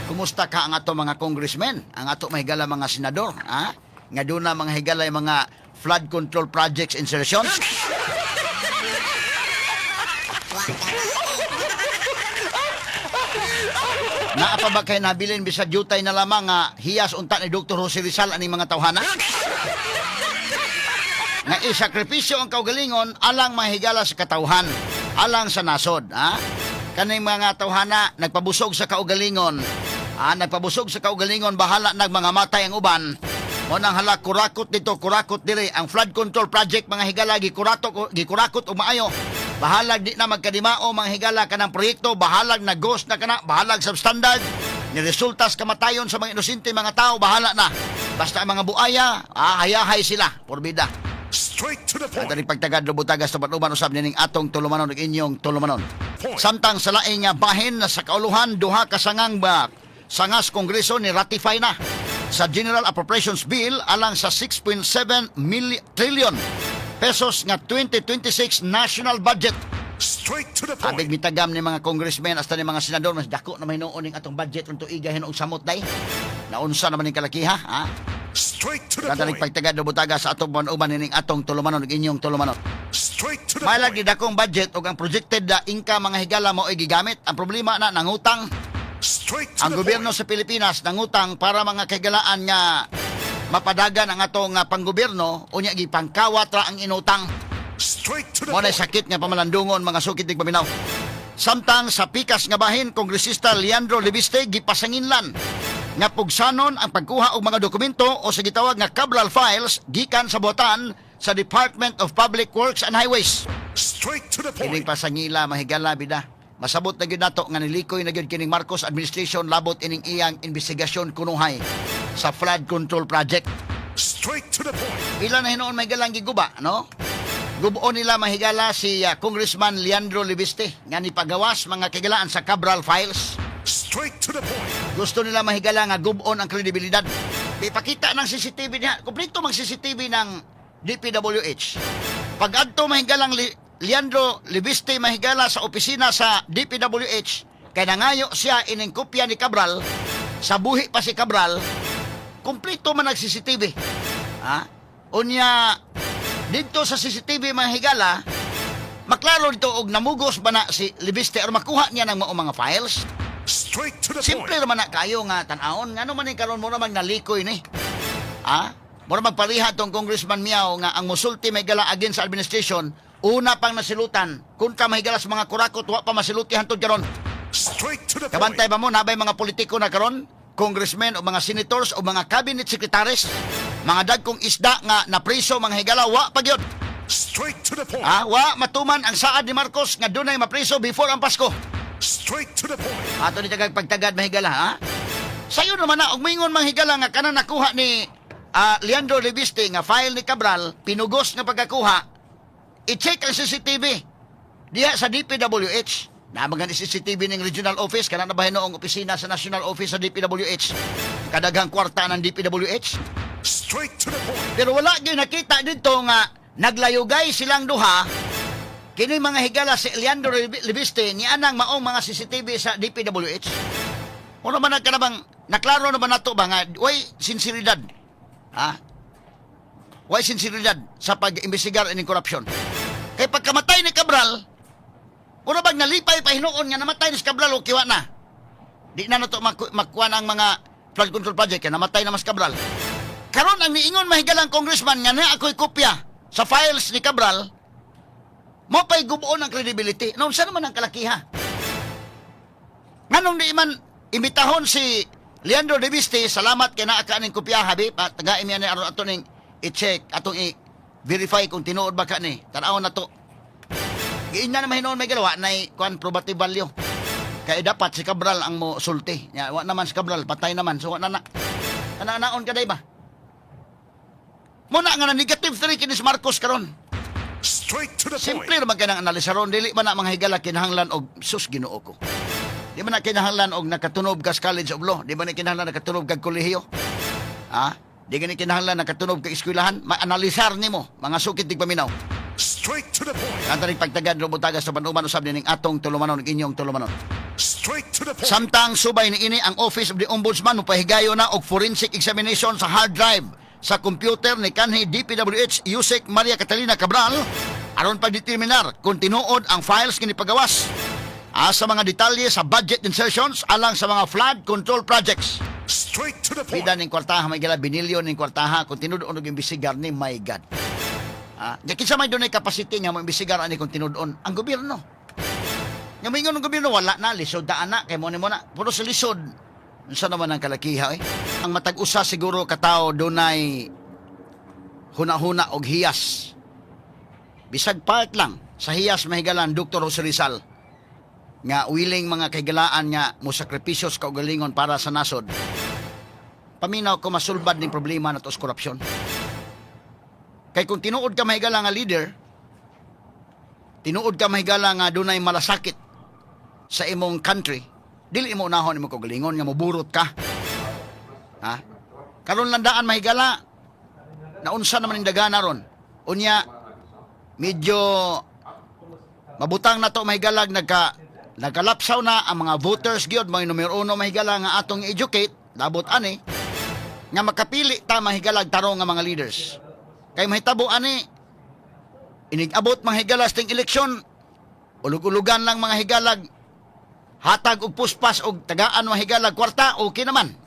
Kumusta ka ang ato mga congressmen? Ang ato mahigala mga senador, ha? Nga doon na mga higala yung mga flood control projects insertions? Naapa ba kayo nabilin bisag jutay na lamang nga hiyas unta ni Dr. Jose Rizal aning mga tawhana? Nga isakripisyo ang kaugalingon alang mahigala sa katawhan, alang sa nasod, ha? Kaning mga tawhana nagpabusog sa kaugalingon, nagpabusog sa kaugalingon bahala nag mga matay ang uban. Mo nang hala kurakot dito, kurakot diri ang flood control project mga higala gikurakot ug maayo. Bahalag di na magkadimao mga higala kanang proyekto, bahalag na ghost na kana, bahalag substandard. Ni resultas kamatayon sa mga inosente mga tao, bahala na. Basta ang mga buaya, hayahay sila, porbida. Straight to the point. At ang pagtagad lubutagas sa patuban usab nining atong tulumanon ug inyong tulumanon. Samtang sa laing nga bahin na sa kauluhan duha ka sangang sangas kongreso ni ratify na sa General Appropriations Bill alang sa 6.7 trillion pesos nga 2026 national budget. Straight to the point. Abig mitagam ni mga congressmen hasta ni mga senador mas dako na may hinuon ning atong budget unto igahin og samot day. Naunsa naman ning kalakiha, ha? Straight to the Kadaling point. pagtagad lubutagas sa atong uban ning atong tulumanon ug inyong tulumanon. Straight to the May point. lagi dakong budget o ang projected na income mga higala mo ay gigamit. Ang problema na nangutang. Straight to Ang the gobyerno point. sa Pilipinas nangutang para mga kagalaan nga mapadagan ang atong panggobyerno unya gipangkawat ra ang inutang. Straight to the Mo na point. sakit nga pamalandungon mga sukit ug paminaw. Samtang sa pikas nga bahin Kongresista Leandro Libiste gipasanginlan nga pugsanon ang pagkuha og mga dokumento o sa gitawag nga Cabral files gikan sa buhatan sa Department of Public Works and Highways. Straight to the Kining point. pasangila mahigala bida. Masabot na gyud nato nga nilikoy na gyud kining Marcos administration labot ining iyang investigasyon kunuhay sa flood control project. Straight to the point. Ilan na hinuon mahigalang giguba, no? Gubuon nila mahigala si Congressman Leandro Libiste nga nipagawas mga kagalaan sa Cabral files. Straight to the point. Gusto nila mahigala nga gubuon ang kredibilidad. Ipakita ng CCTV niya, kumpleto mang CCTV ng DPWH. Pag adto mahigalang Leandro Libiste mahigala sa opisina sa DPWH, kay nangayo siya ining kopya ni Cabral, sa buhi pa si Cabral, kumpleto man ang CCTV. Ha? Unya, dito sa CCTV mahigala, maklaro dito og namugos ba na si Libiste or makuha niya ng mga files. Straight to the Simple point. naman na kayo nga tan-aon. Nga naman yung karon mo naman nalikoy ni. Ha? Mura magpariha tong Congressman Miao nga ang musulti may gala against sa administration, una pang nasilutan. Kung ka mahigala sa mga kurakot, wa pa masiluti hantod karon. Straight to the point. Kabantay ba mo, nabay mga politiko na karon? Congressmen o mga senators o mga cabinet secretaries, mga dagkong isda nga napriso mga higala, wa pa gyud. Straight to the point. Wa matuman ang saad ni Marcos nga dunay mapriso before ang Pasko. Straight to the point. Ato ni tagag pagtagad mahigala, ha? Sayo naman na, og mingon mahigala nga kanan nakuha ni Leandro Libiste nga file ni Cabral, pinugos nga pagkakuha, i-check ang CCTV diha sa DPWH. Namagan ni CCTV ng regional office, kanan na ba noong opisina sa national office sa DPWH? Kadaghang kwarta ng DPWH. Straight to the point. Pero wala gyud nakita dito nga naglayugay silang duha. Kini mga higala si Leandro Libiste ni anang maong mga CCTV sa DPWH. O naman nagkanabang naklaro naman nato ba nga way sinseridad. Ha? Way sinseridad sa pag-imbestigar ining korupsyon. Kay pagkamatay ni Cabral, una bang nalipay pa hinuon nga namatay ni si Cabral o kiwa na. Di na nato makuha ang mga flood control project kaya namatay na mas Cabral. Karon ang niingon mahigalang congressman nga na ako'y kopya sa files ni Cabral, mo pa'y gubuon ang credibility. Noon, saan naman ang kalakiha? Nganong di man imbitahon si Leandro Libiste, salamat kay naa ka ning kopya, habi, tagaim yan ni aron ato ning i-check, atong i-verify kung tinuod ba ka ni. Tanawon na to. Giin na naman hinoon may galawa na kuan probative value. Kaya dapat si Cabral ang mo sulti. Ya, wa naman si Cabral, patay naman. So, wa na. Naon ka day ba? Muna nga na negative 3 kinis Marcos karon. Straight to the point. Simple naman kaya ng analisaron. Dili man na mga higala kinahanglan og sus Ginoo ko. Di man na kinahanglan og nakatunob ka sa College of Law. Di man na kinahanglan nakatunob kag kolehiyo. Ha? Di gani kinahanglan nakatunob kag eskwelahan. Ma-analisar nimo mga sukit dig paminaw. Straight to the point. Ang tanig pagtagad robot tagas sa panuman usab ning atong tulumanon ug inyong tulumanon. Straight Straight to the point. Samtang subay ni ini ang Office of the Ombudsman pahigayo na og forensic examination sa hard drive sa computer ni kanhi DPWH Yusek Maria Catalina Cabral aron pagdeterminar kung tinuod ang files kini pagawas sa mga detalye sa budget insertions alang sa mga flood control projects. Straight to the point. Pida ning kwartaha may gala binilyon ning kwartaha kung tinuod og imbestigar ni my God. Kinsa may dunay capacity nga mo imbestigar ani kung tinuod ang gobyerno. Nga mingon ng gobyerno wala na lisod daan na kay mo na puro sa lisod. Unsa naman ang kalakiha Ang matag-usa siguro katao dunay huna-huna og hiyas. Bisag part lang sa hiyas mahigalan Dr. Jose Rizal nga willing mga kahigalaan nga mo sakripisyo sa kaugalingon para sa nasod. Paminaw ko masulbad ning problema nato sa korupsyon. Kay kung tinuod ka mahigala nga leader, tinuod ka mahigala nga dunay malasakit sa imong country, dili mo unahon imong kaugalingon nga moburot ka. Karon landaan mahigala naunsa naman ning dagana ron. Unya medyo mabutang na to mahigalag nagkalapsaw na ang mga voters gyud mga numero 1 mahigala nga atong educate labot ani nga makapili ta mahigalag tarong nga mga leaders. Kay mahitabo ani inigabot mahigala sa ting eleksyon ulug-ulugan lang mga higalag hatag og puspas og tagaan mahigalag kwarta okay naman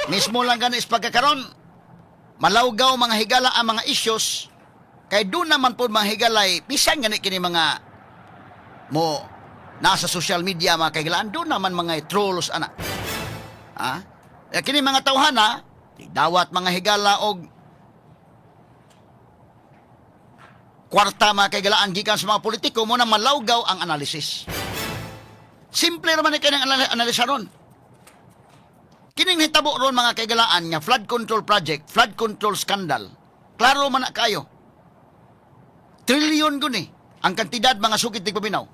mismo lang ganis pagkakaron malawgaw mga higala ang mga issues kay doon naman po mga higalay bisan gani kini mga mo nasa social media mga kaigalaan doon naman mga trolls ana kini mga tawhana dawat mga higala og kwarta mga kaigalaan gikan sa mga politiko mo na malawgaw ang analysis. Simple naman ni kanang analisa ron. Kining hitabo ron mga kaigalaan nga flood control project, flood control scandal. Klaro man na kayo. Trilyon guni ang kantidad mga sugid tig paminaw.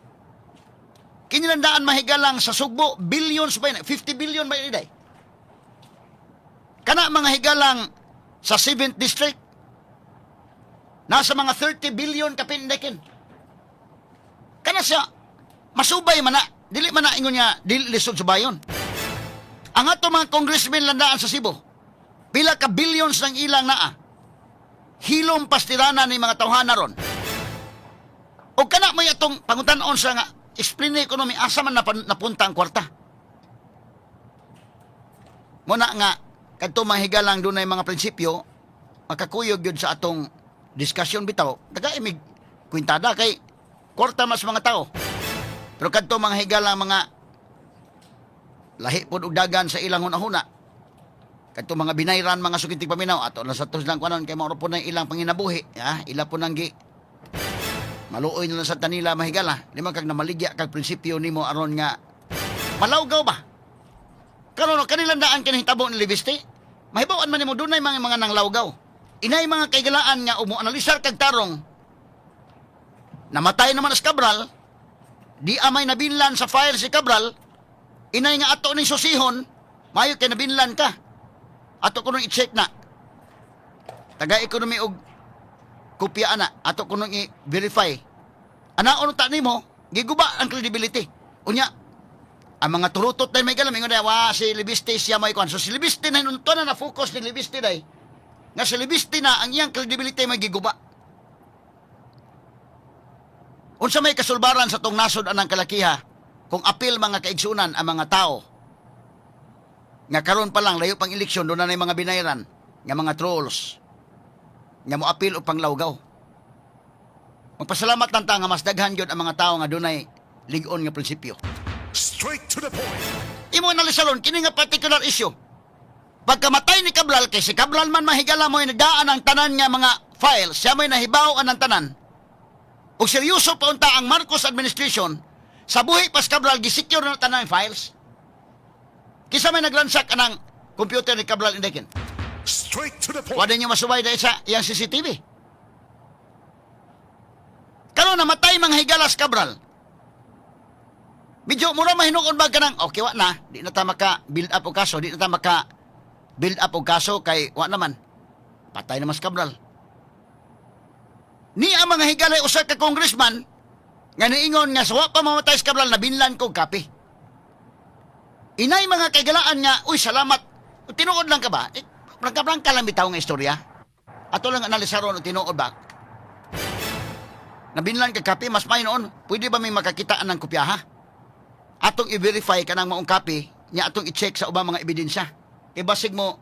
Kinilandaan mahigalang sa Sugbo, billions ba 50 billion ba iday? Kana mga higalang sa 7th district nasa mga 30 billion kapindekin. Kana siya masubay man na, dili man na ingon niya dili lisod sa bayon. Ang ato mga congressmen landaan sa Cebu, pila ka billions ng ilang naa. Hilom pastirana ni mga tawhana ron. O kana mo itong pangutan-on sa nga explain na economy asa man napunta ang kwarta. Muna nga kadto mahigalang dunay mga prinsipyo makakuyog yun sa atong diskusyon bitaw. Taga-imig kwintada kay kwarta mas mga tao. Pero kadto mga higalang mga lahi pod og dagan sa ilang hunahuna. Kadto mga binayran mga sukitig paminaw ato na sa tos lang kuanon kay mao po na ilang panginabuhi, ila po nang gi maluoy na lang sa tanila mahigala. Lima kag namaligya kag prinsipyo nimo aron nga malawgaw ba? Karon kanilang daan kinahitabo ni Libiste. Mahibawan man nimo dunay mga nanglawgaw. Inay mga kaigalaan nga umuanalisar kag tarong. Namatay naman si Cabral. Di amay nabinlan sa file si Cabral. Inay nga ato ni susihon, mayo kay nabinlan ka. Ato ko nung i-check na. Taga-ekonomi og kopya ana, ato ko nung i-verify. Anaon ta nimo, giguba ang credibility. Unya, ang mga turutot na may galam, ingon na, si Libiste siya may kwan. So si Libiste na nunto na na-focus ni Libiste day. Nga si Libiste na, ang iyang credibility may giguba. Unsa may kasulbaran sa tong nasod anang kalakiha, kung apil mga kaigsunan ang mga tao, nga karon pa lang, layo pang eleksyon, doon na mga binayran, nga mga trolls, nga mo apil o panglawgaw. Magpasalamat lang ta nga mas daghan yun ang mga tao nga doon ay ligon nga prinsipyo. Straight to the point. Imo analisaron kini nga particular issue. Pagkamatay ni Cabral kay si Cabral man mahigala mo nagdaan ang tanan nga mga files, siya may nahibaw anang tanan. Ug seryoso pa unta ang Marcos administration sa buhi pas Cabral gisecure na tanan files. Kisa may naglansak anang computer ni Cabral indekin. Straight to the point. Wala niyo masubay dahil sa iyang CCTV. Karon namatay mga higalas Cabral. Medyo mura mahinuon ba ka ng, okay, wa na, di na ta maka build up o kaso, di na ta maka build up o kaso kay wa naman. Patay naman si Cabral. Ni ang mga higalay usa ka congressman nga niingon nga sawa pa mamatay sa Cabral na binlan kog kape. Inay mga kagalaan nga, uy, salamat. Tinuod lang ka ba? Prangka-prangka lang bitaw nga istorya. Ato lang analisaron o tinuod ba? Nabinlan ka kape, mas may noon. Pwede ba may makakitaan ng kopya, ha? Atong i-verify ka ng maong kape, niya atong i-check sa ubang mga ebidensya. Kay basig mo,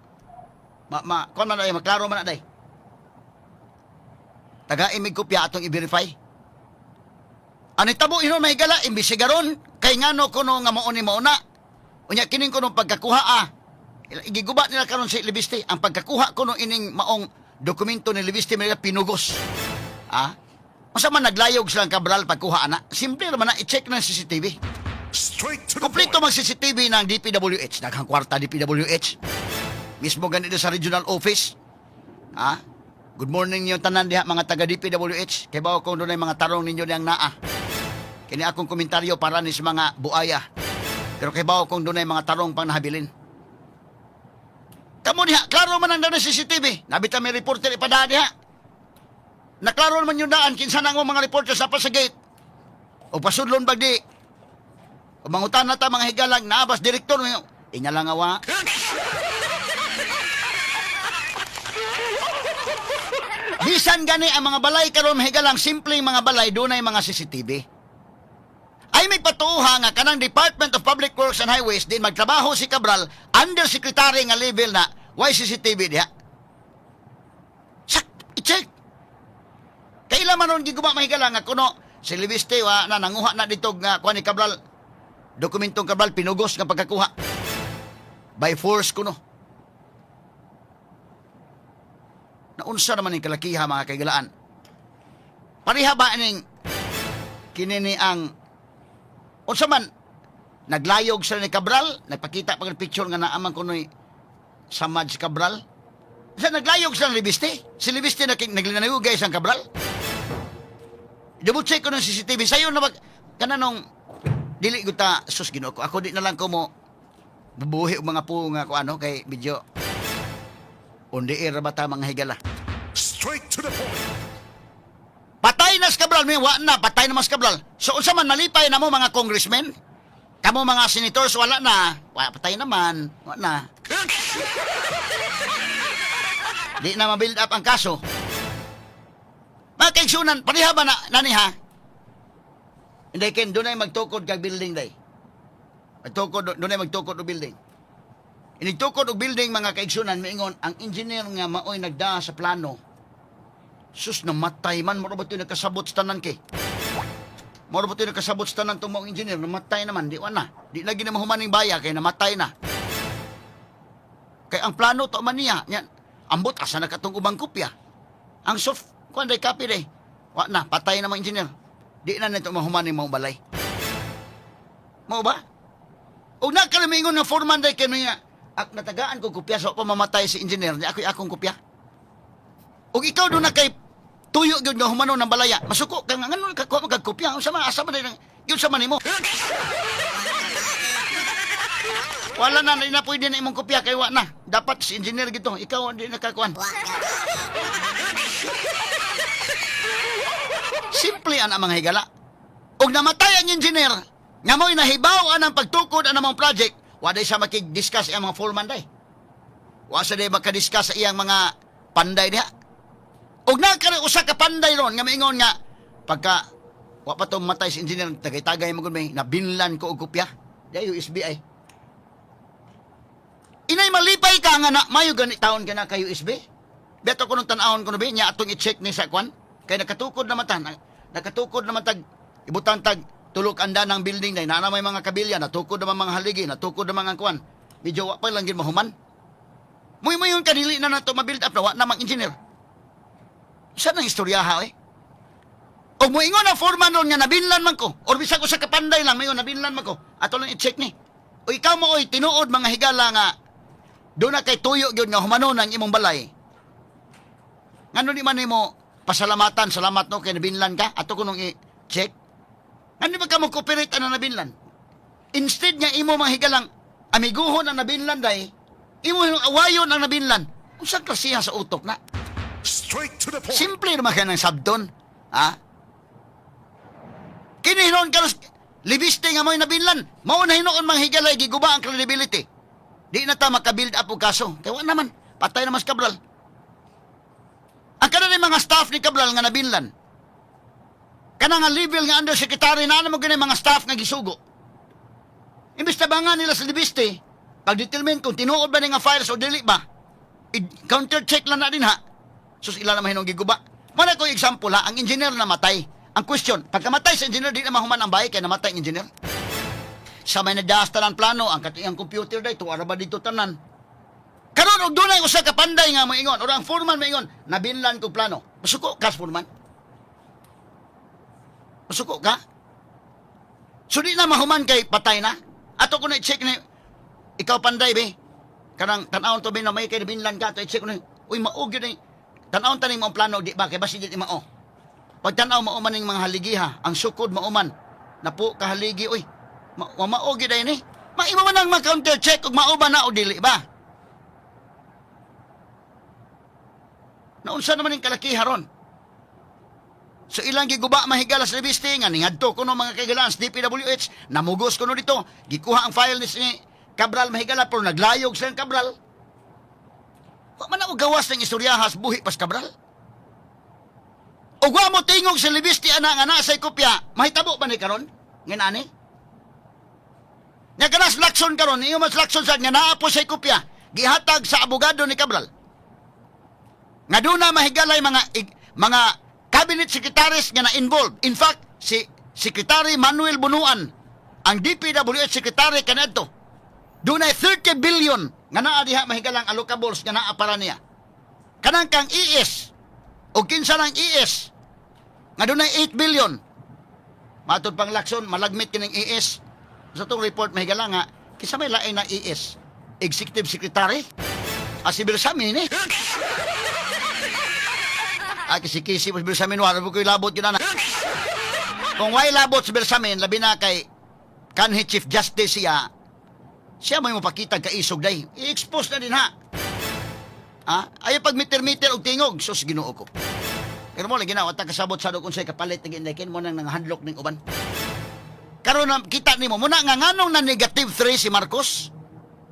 kuwan man na maklaro man na day. Taga-imig kopya atong i-verify. Anong tabo inon mahigala, imbisigaron, kay ngano kuno nga mauni mauna. Unya kining kuno pagkakuha igiguba nila karon si Libiste ang pagkakuha kuno ining maong dokumento ni Libiste nila pinugos. Unsa man naglayog silang Cabral pagkuha ana? Simple naman na i-check ng CCTV. Straight to the point. Kompleto mag CCTV ng DPWH, daghang kwarta DPWH. Mismo ganito sa regional office. Good morning niyo tanan diha mga taga DPWH. Kay bao kung dunay mga tarong ninyo diyang naa. Kini akong komentaryo para ni sa mga buaya. Pero kay bao kung dunay mga tarong pang nahabilin. Kamu diha, klaro man ang daan ng CCTV. Nabita may reporter ipada diha. Naklaro naman yung daan, kinsa na mga reporter sa sa gate. O pasudlon bagdi. O mangutan na ta mga higalang, naabas direktor mo. Inya lang awa. Bisan gani ang mga balay karon higalang, simpleng mga balay, dunay mga CCTV. Ay may patuha nga kanang Department of Public Works and Highways din magtrabaho si Cabral undersecretary nga level na why CCTV diha. Sak, i-check. Kailan man ron giguba mahigala nga kuno si Libiste wa na nanguha na dito nga kuha ni Cabral dokumentong Cabral pinugos nga pagkakuha. By force kuno. Naunsa naman yung kalakiha mga kaigalaan. Pariha ba ining kinini ang unsa man naglayog sila ni Cabral, nagpakita pag picture nga naaman kunoy samad si Cabral. Sa naglayog sila ni Libiste. Si Libiste naglinayog guys ang Cabral. Double check ko ng CCTV sayo na kananong dili ko ta sus Ginoo ko. Ako di na lang ko mo bubuhi og mga po nga ko ano kay video. Undi era bata mga higala. Straight to the point. Patay na si Cabral, may wa na, patay na mas Cabral. So, unsa man nalipay na mo mga congressmen? Kamo mga senators, wala na. Patay naman, wala na. Di na ma-build up ang kaso. Mga kaigsunan, pariha ba na, nani ha? Hindi, Ken, doon ay magtukod kag building day. Doon ay magtukod o building. Inigtukod o building, mga kaigsunan, maingon, ang engineer nga maoy nagda sa plano, sus, namatay man. Moro ba ito nakasabot sa tanan kay? Moro ba ito nakasabot sa tanan itong mga engineer? Namatay naman. Di na. Di na ginamahumaning baya kay namatay na. Kay ang plano to man niya. Yan. Ambot asa na katong ubang kopya. Ang soft, kuan day copy day. Wa na. Patay na mga engineer. Di na nito mahumaning mga balay. Mao ba? O nakalimingon nga foreman day kaya niya. Ak natagaan ko kopya sa pamamatay si engineer. Di ako'y akong kopya. O ikaw doon na kay tuyo gyud nga humano ng balaya. Masuko ka nga ngano ka magkopya unsa man asa man gyud sa manimo. Wala na pwede na imong kopya kay wa na. Dapat si engineer gito, ikaw di nakakuan. Simple ang mga higala. Og namatay ang engineer, nga mo'y nahibaw ang pagtukod ang mga project, wa day sa makig-discuss ang mga foreman day. Wa sa day makadiscuss sa iyang mga panday diha. Og nakara usa ka panday ron nga maingon nga pagka wa pa to matay si engineer tagay-tagay mo gud may nabinlan ko og kopya. Di USB ay. Inay malipay ka nga na mayo gani taon ka na kay USB. Beto ko nung tan-awon ko no nya atong i-check ni sa kwan kay nakatukod naman tan. Nakatukod naman tag ibutang tag tulok anda ng building day na may mga kabilya natukod naman mga haligi natukod naman ang kwan. Medyo wa pa lang gid mahuman. Muy yung kanili na nato ma-build up na wa na mang engineer. Saan ang istoryaha eh? O moingon ang foreman ron nga nabinlan man ko. Or bisag ko sa kapanday lang, mayon nabinlan man ko. Ato lang i-check ni. O ikaw mo oy, tinuod mga higala nga doon na kay tuyo yun nga humanon ang imong balay. Ngano di man mo pasalamatan, salamat no, kay nabinlan ka. Ato ko nung i-check. Ngano di ba ka mo cooperate ang nabinlan? Instead nga imo mga higalang amiguhon ang nabinlan day, imo yung awayon ang nabinlan. Unsa klasiha sa utok na? Straight to the point. Simple naman ka ng sabdon. Ha? Kinihinon ka libiste nga mo'y nabinlan. Mao na hinoon mga higalay, giguba ang credibility. Di na ta makabuild up o kaso. Kaya wa naman, patay naman si Cabral. Ang kanang mga staff ni Cabral nga nabinlan. Kanang nga level nga undersecretary na mo ganyan mga staff nga gisugo. Imbis tabangan nila sa libiste, pag-determine kung tinuod ba nga files o dili ba, counter-check lang na din ha. Sus, ilan naman hinong giguba. Muna ko example ha, ang engineer na matay. Ang question, pagkamatay sa engineer, di na mahuman ang bahay kaya namatay ang engineer. Sa may nadasta ng plano, ang katiyang computer day, tuwara ba dito tanan? Karon og dunay usa ka panday nga moingon, o ang foreman moingon, nabinlan ko plano. Masuko ka, foreman. Masuko ka? So di na mahuman kay patay na? Ato ko na i-check na, ikaw panday be, karang tanawon to be na may kay nabinlan ka, to i-check ko na, uy maog yun eh. Tanawon taning mo ang plano, di ba? Kaya basi di mao. Pagtanaw mauman ning mga haligiha, ang sukod mauman, na po kahaligi, uy, maog yun eh. Maima man ang mag-counter check, kung mauba na o dili ba? Naunsa naman yung kalakiha ron? So ilang giguba mahigala sa libiste nga ningadto kuno mga kaigalaan sa DPWH, namugos kuno dito, gikuha ang file ni Cabral mahigala pero naglayog sa Cabral. Wa man ako gawas ng istoryahas buhi pas Cabral. O wa mo tingog sa libiste ana nga sa kopya, mahitabo ba ni karon? Nginani? Nya kanas lakson karon, iyo mas lakson sa nga naa po sa kopya, gihatag sa abogado ni Cabral. Nga doon na mahigalay mga cabinet secretaries nga na-involved. In fact, si Secretary Manuel Bunuan, ang DPWH Secretary kanadto, doon ay 30 billion nga naa diha mahigalang allocables nga naa para niya. Kanang kang ES, o kinsa ng ES, nga doon ay 8 billion. Matod pang lakson, malagmit kining ES. Sa itong report mahigalang nga, kinsa may lain na ES? Executive Secretary? Si Bersamin eh. Kisi-kisi mo si Bersamin, wala mo ko'y labot yun na. Kung why labot si Bersamin, labi na kay kanhi Chief Justice siya may mapakita kaisog day. I-expose na din ha. Ayaw pag meter-meter og tingog, sus ginoo ko. Pero mo, lagi na, wata kasabot sa doon sa'y kapalit, naging mo nang handlock ng uban. Karon na kita ni mo, muna nga nganong na negative 3 si Marcos?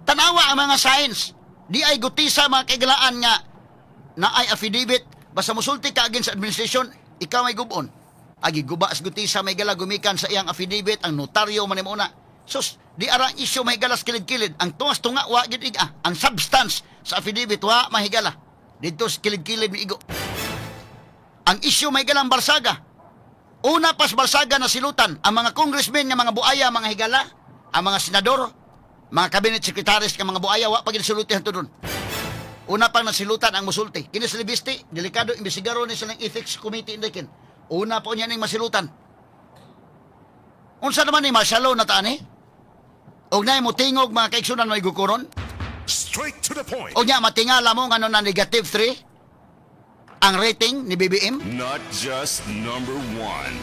Tanawa ang mga signs. Di ay gutisa mga kaigalaan nga na ay affidavit. Basta musulti ka against sa administration, ikaw may gubon. Agi guba as gutisa may gala gumikan sa iyang affidavit, ang notaryo man muna. Sus, di arang isyu may galas kilid-kilid. Ang tuwas tunga wa gid iga. Ang substance sa affidavit wa mahigala. Dito kilid-kilid mi igo. Ang isyu may galang Barsaga. Una pas Barsaga na silutan ang mga congressmen nga mga buaya mga higala, ang mga senador, mga cabinet secretaries nga mga buaya wa pa gid sulutihan to doon. Una pang nasilutan ang musulti. Kini sa libiste, delikado imbestigaron ni silang ethics committee indikin. Una po niya ning masilutan. Unsa naman ni martial law na taan eh? Og na mo tingog mga kaigsunan mo igukuron? Straight to the point. Og nya matingala mo ngano na negative 3 ang rating ni BBM? Not just number one.